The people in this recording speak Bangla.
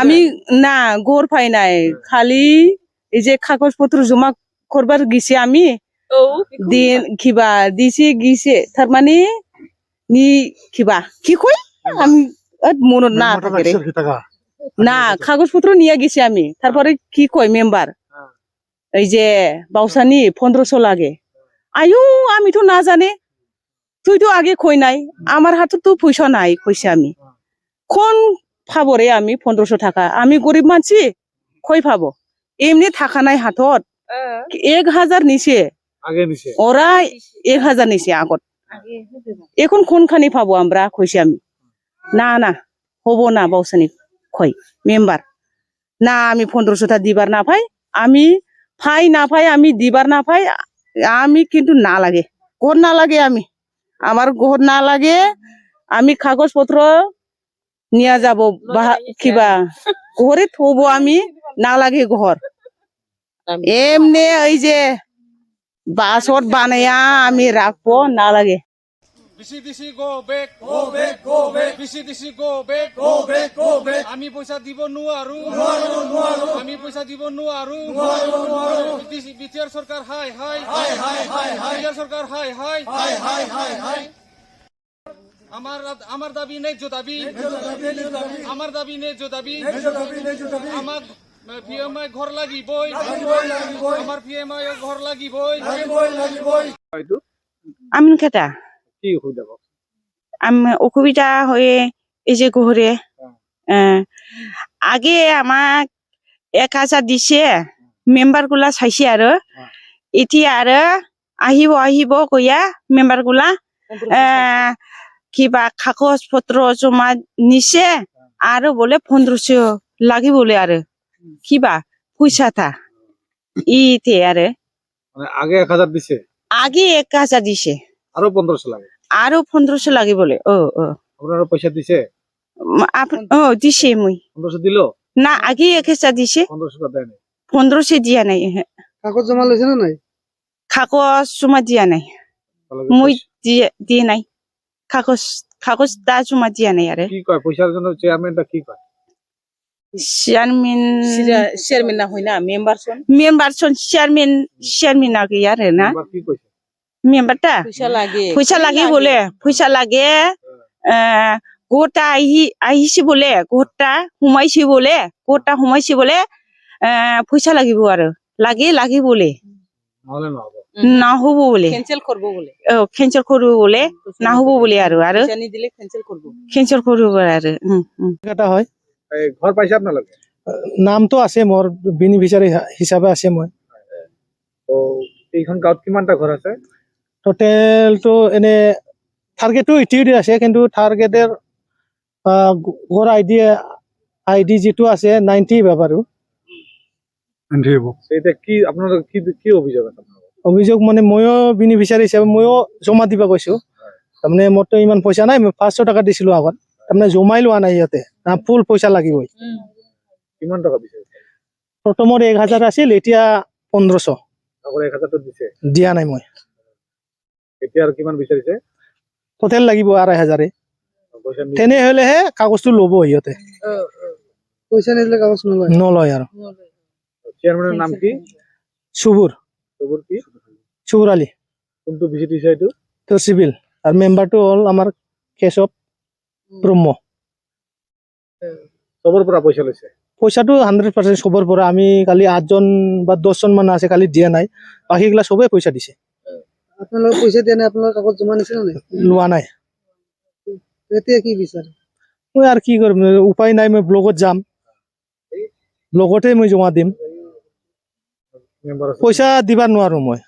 আমি না ঘর পাই নাই, খালি এই যে কাগজ পত্র জমা করবার গেছি আমি দিন কিবা দিছি গিয়েছে তার মানে নি কিবা কি কই আমি মনত না থাকে রে না কাগজ পত্র নিয়ে গেছি আমি তারপরে কি কই মেম্বার এই যে বাউসানি 1500 লাগে আয়ু আমি তো না জানে তুই তো আগে কই নাই আমার হাতে তো পয়সা নাই কইছে আমি কোন পাবো রে আমি 1500 টাকা আমি গরিব মানছি কই পাবো এমনি টাকা নাই হাতত 1000 নিছে ওরা 1000 নিছে আগত এখন কোনখানি পাবো আমরা কইছি আমি না না হবো না বাউসানি কই মেম্বার না আমি 1500 টাকা দিবার না পাই আমি পাই না পাই আমি দিবার না পাই আমি কিন্তু না লাগে ঘর না লাগে আমি আমার ঘর না লাগে আমি কাগজ পত্র নিয়ে যাব কিবা ঘরে থবো আমি না লাগে ঘর এমনি ওই যে বাসট বানাইয়া আমি রাখবো না লাগে আমি পয়সা দিব নোৱাৰো আমি পয়সা দিব নোৱাৰো বিটিআর সরকার হাই হাই বিটিআর সরকার হাই হাই আমার দাবি ন্যায্য দাবি আমার দাবি ন্যায্য দাবি আমার পিএমআই ঘর লাগিবই আমার পিএমআই ঘর লাগিবই আমি কেটা অসুবিধা হয়ে এই যে ঘরে আগে আমাক 1000 দিছে মেম্বার গুলা চাইছে আৰু এতিয়া আৰু আহিব কইয়া মেম্বার গুলা কিবা কাগজ পত্র জমা নিছে আৰু বলে 1500 লাগি বলে আৰু কিবা পয়সা থা ইতে আৰু আগে 1000 দিছে আগে 1000 দিছে আরো 1500 লাগে আরো 1500 লাগে বলে আপনারা পয়সা দিছে দিছে মই 1500 দিলো না আগে 1000 দিছে 1500 টাকা দেয় নাই 1500 দিয়া নাই কাগজ জমা লইছে না নাই কাগজ জমা দিয়া নাই মই দিয়ে নাই কাগজ তা জমা দিয়া নাই আরে কি কয় পয়সার জন্য চেয়ারম্যানটা কি কয় চেয়ারম্যান না হইনা মেম্বার সন চেয়ারম্যান আগে আরে না কি কইছে মেম্বারটা পয়সা লাগে বলে পয়সা লাগে গোটা আহিছে বলে গোটা হুমাইছে বলে পয়সা লাগিব আৰু লাগে বলে না হব বলে ক্যান্সেল করব বলে না হব বলে আৰু ক্যান্সেল করব আৰু এটা হয় ঘর পাইছে আপনাদের নাম তো আছে মোর বেনিফিশিয়ারি হিসাবে আছে মই তো এইখন গাঁৱত কিমানটা ঘর আছে টোটেল তো এনে টার্গেট তো ইটিউডি আছে কিন্তু টার্গেটের ঘর আইডি যেটো আছে 90 ব্যাপারও 90 হবো এটা কি আপনাদের কি অভিযোগ আছে অভিযোগ মানে ময়ো বেনিফিশিয়ারি হিসাবে ময়ো জমা দিবা কৈছো তাৰমানে মোৰ তো ইমান পয়সা নাই মই 500 টাকা দিছিলো আগত তাৰমানে জমাই লোৱা নাই ইয়াতে না ফুল পয়সা লাগিবই কিমান টাকা দিছে প্ৰথমৰ 1000 আছিল এতিয়া 1500 আগৰ 1000 তো দিছে দিয়া নাই মই এতিয়া আৰু কিমান বিচাৰিছে টোটেল লাগিব 2500 তেনে হলেহে কাগজটো লব ইহতে পয়সা নিলে কাগজ নলয় আৰু চেয়ারম্যানের নাম কি সুবুর কি সুবুর আলী কোনটো ভিজিট দিছে এটো তো সিভিল আর মেম্বারটো হল আমার কেশব ব্রহ্ম সবৰ পৰা পয়সা লৈছে পয়সাটো 100% সবৰ পৰা আমি কালি 8 জন বা 10 জন মান আছে কালি দিয়া নাই বাকিগুলা সবে পয়সা দিছে আপোনালোক পয়সা দিয়া নাই আপোনালোক কাগজ জমা নিছে নাই লোৱা নাই এতিয়া কি বিচাৰ মই আর কি কৰিম উপায় নাই মই ব্লগত যাম ব্লগতে মই জমা দিম পয়সা দিবা নোৱাৰো মই